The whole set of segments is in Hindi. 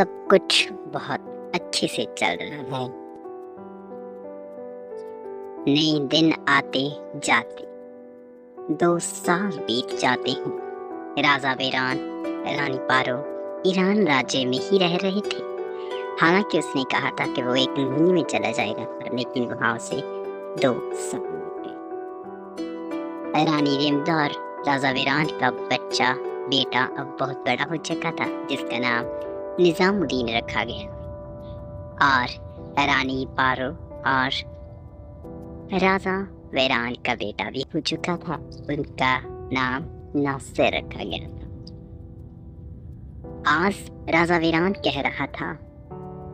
सब कुछ बहुत अच्छे से चल रहा है। नए दिन आते जाते 2 साल बीत जाते हैं। राजा वेरान रानी पारो ईरान राज्य में ही रह रहे थे। हालांकि उसने कहा था कि वो 1 महीने में चला जाएगा, लेकिन वहां से 2 साल हो गए। रानी रेमदा और राजा वेरान का बेटा अब बहुत बड़ा हो चुका था, जिसका नाम निजामुद्दीन रखा गया। और रानी पारो और राजा वेरान का बेटा भी हो चुका था, उनका नाम नासिर रखा गया था। आज राजा वेरान कह रहा था,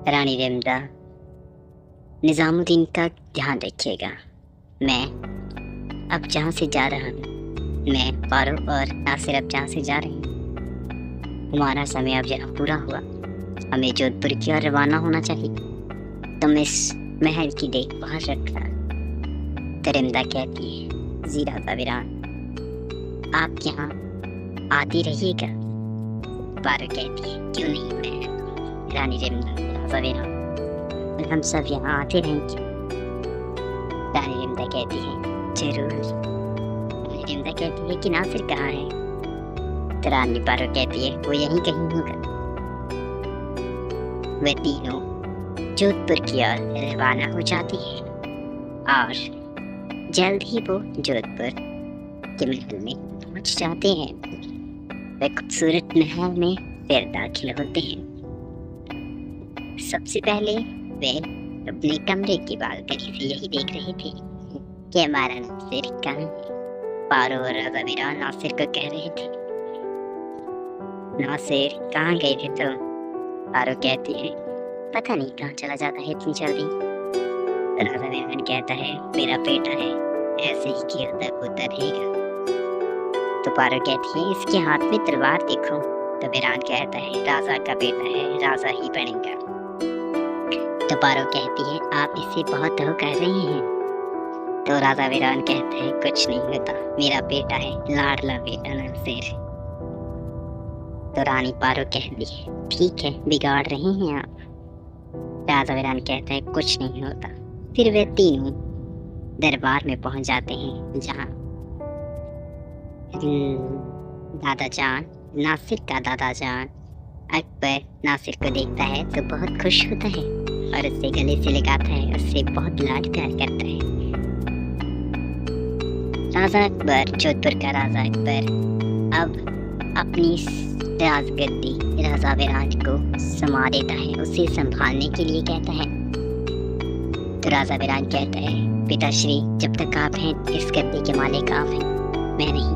रानी रेमदा निजामुद्दीन का ध्यान रखिएगा। मैं अब जहाँ से जा रहा हूँ, मैं पारो और नासिर अब जहाँ से जा रहे हैं, हमारा समय अब यहाँ पूरा हुआ। हमें जोधपुर की ओर रवाना होना चाहिए। तुम इस महल की देखभाल रखना। रेमदा कहती है, जी राजा वेरान, आप यहाँ आती रहिएगा। पारो कहती है, क्यों नहीं, मैं रानी रेमदा, राजा वेरान, हम सब यहाँ आते रहेंगे। रानी रेमदा कहती है, जरूर। रानी रेमदा कहती है कि नासिर कहाँ है? तो रानी पारो कहती है, वो यहीं कहीं होगा। वे तीनों जोधपुर की ओर रवाना हो जाती है और जल्द ही वो जोधपुर के महल में पहुंच जाते हैं। वे खूबसूरत महल में फिर दाखिल होते हैं। सबसे पहले वे अपने कमरे की बालकनी से यही देख रहे थे कि हमारा नासिर कहाँ है। पारो और राजा वेरान नासिर को कह रहे थे, नासिर कहाँ गए थे तुम? पारो कहती है, पता नहीं कहाँ चला जाता है इतनी जल्दी। राजा वेरान कहता है, मेरा बेटा है, ऐसे ही किया होता रहेगा। तो पारो कहती है, इसके हाथ में तलवार देखो। तो वेरान कहता है, राजा का बेटा है, राजा ही बनेगा। तो पारो कहती है, आप इससे बहुत हो कर रहे हैं। तो राजा वेरान कहता है, कुछ नहीं होता, मेरा बेटा है, लाडला बेटा नासिर। तो रानी पारो कहती है, ठीक है, बिगाड़ रहे हैं आप। राजा वेरान कहता है, कुछ नहीं होता। फिर वे तीनों दरबार में पहुंच जाते हैं, जहां दादा जान, नासिर का दादा जान अकबर नासिर को देखता है तो बहुत खुश होता है और उससे गले से लगाता है, उससे बहुत लाड प्यार करता है। राजा अकबर, जोधपुर का राजा अकबर, अब अपनी राजगद्दी राजा वेरान को समा देता है, उसे संभालने के लिए कहता है। तो राजा वेरान कहता है, पिताश्री, जब तक आप हैं इस गद्दी के मालिक आप हैं, मैं नहीं।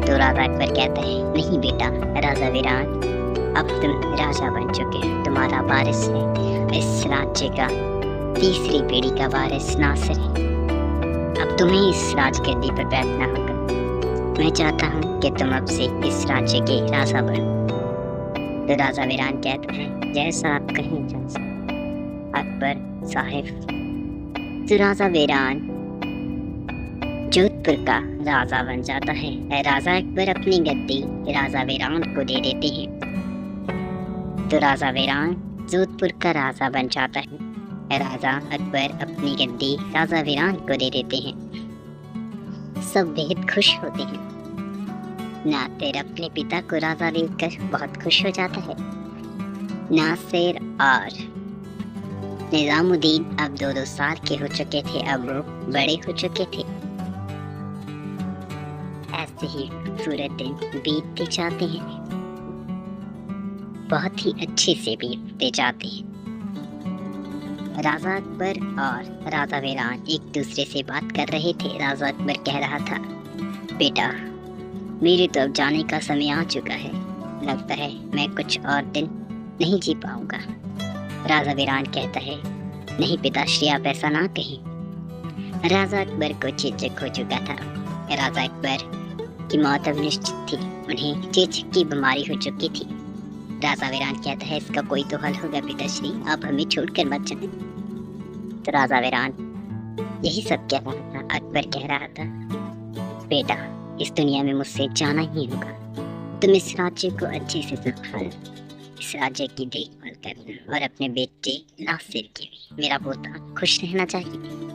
तो राजा अकबर कहता है, नहीं बेटा राजा वेरान, अब तुम राजा बन चुके हैं, तुम्हारा वारिस है इस राज्य का, तीसरी पीढ़ी का वारिस नासिर है। अब तुम्हें इस राजगद्दी पर बैठना होगा। मैं चाहता हूँ कि तुम अब से इस राज्य के राजा बनो। तो राजा वेरान कहता है, जैसा आप कहें राजा अकबर साहिब। तो राजा वेरान जोधपुर का राजा बन जाता है। राजा अकबर अपनी गद्दी राजा वेरान को दे देते हैं। तो राजा वेरान जोधपुर का राजा बन जाता है। राजा अकबर अपनी गद्दी राजा वेरान को दे देते हैं। सब बेहद खुश होते हैं। नासिर अपने पिता को राजा देखकर बहुत खुश हो जाता है। नासिर और निजामुद्दीन अब 2-2 साल के हो चुके थे, अब वो बड़े हो चुके थे। ऐसे ही खूबसूरत दिन बीतते जाते हैं, बहुत ही अच्छे से बीतते जाते हैं। राजा अकबर और राजा वेरान एक दूसरे से बात कर रहे थे। राजा अकबर कह रहा था, बेटा मेरे तो अब जाने का समय आ चुका है, लगता है मैं कुछ और दिन नहीं जी पाऊंगा। राजा वेरान कहता है, नहीं पिताश्री, आप ऐसा ना कहें। राजा अकबर को चेचक हो चुका था। राजा अकबर की मौत अब निश्चित थी, उन्हें चेचक की बीमारी हो चुकी थी। राजा वेरान कहता है, इसका कोई तो हल होगा पिताश्री, आप हमें छोड़कर मत जाएं। तो राजा वेरान यही सब कह रहा था। अकबर कह रहा था, बेटा इस दुनिया में मुझसे जाना ही होगा, तुम इस राज्य को अच्छे से संभालो। इस राज्य की देखभाल करना और अपने बेटे नासिर की भी, मेरा पोता खुश रहना चाहिए।